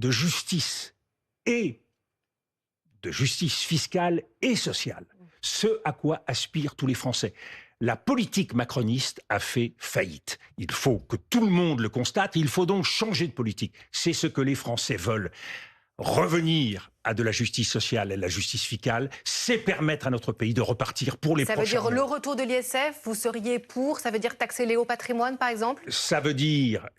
de justice et de justice fiscale et sociale. Ce à quoi aspirent tous les Français. La politique macroniste a fait faillite. Il faut que tout le monde le constate. Il faut donc changer de politique. C'est ce que les Français veulent. Revenir à de la justice sociale et de la justice fiscale, c'est permettre à notre pays de repartir pour les prochains mois. Ça veut dire le retour de l'ISF, vous seriez pour? Ça veut dire taxer les hauts patrimoines, par exemple? Ça veut dire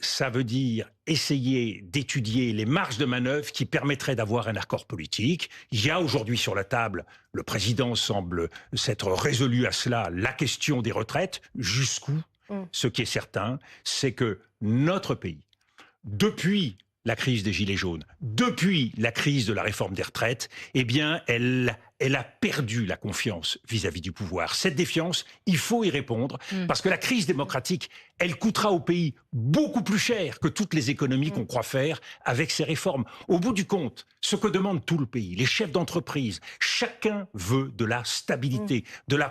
essayer d'étudier les marges de manœuvre qui permettraient d'avoir un accord politique. Il y a aujourd'hui sur la table, le président semble s'être résolu à cela, la question des retraites. Jusqu'où? Ce qui est certain, c'est que notre pays, depuis la crise des Gilets jaunes, depuis la crise de la réforme des retraites, eh bien, elle a perdu la confiance vis-à-vis du pouvoir. Cette défiance, il faut y répondre, parce que la crise démocratique, elle coûtera au pays beaucoup plus cher que toutes les économies qu'on croit faire avec ces réformes. Au bout du compte, ce que demande tout le pays, les chefs d'entreprise, chacun veut de la stabilité, de la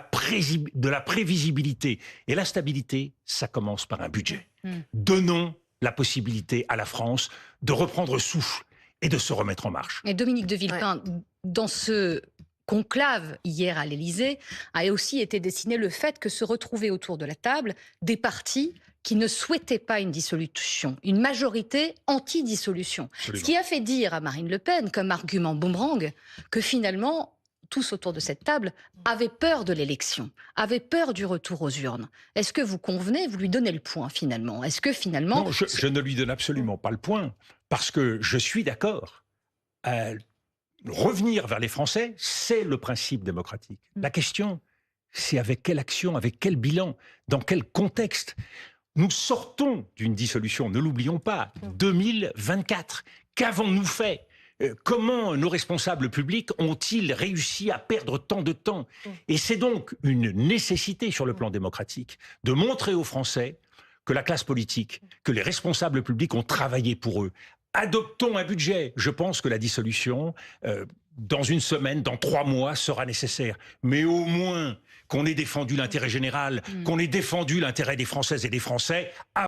prévisibilité. Et la stabilité, ça commence par un budget. Donnons la possibilité à la France de reprendre souffle et de se remettre en marche. Et Dominique de Villepin, dans ce conclave hier à l'Élysée, a aussi été dessiné le fait que se retrouvaient autour de la table des partis qui ne souhaitaient pas une dissolution, une majorité anti-dissolution. Absolument. Ce qui a fait dire à Marine Le Pen, comme argument boomerang, que finalement, tous autour de cette table avaient peur de l'élection, avaient peur du retour aux urnes. Est-ce que vous convenez, vous lui donnez le point finalement? Est-ce que finalement... Non, je ne lui donne absolument pas le point, parce que je suis d'accord. Revenir vers les Français, c'est le principe démocratique. La question, c'est avec quelle action, avec quel bilan, dans quel contexte. Nous sortons d'une dissolution, ne l'oublions pas, 2024. Qu'avons-nous fait ? Comment nos responsables publics ont-ils réussi à perdre tant de temps? Et c'est donc une nécessité sur le plan démocratique de montrer aux Français que la classe politique, que les responsables publics ont travaillé pour eux. Adoptons un budget. Je pense que la dissolution, dans une semaine, dans 3 mois, sera nécessaire. Mais au moins qu'on ait défendu l'intérêt général, qu'on ait défendu l'intérêt des Françaises et des Français.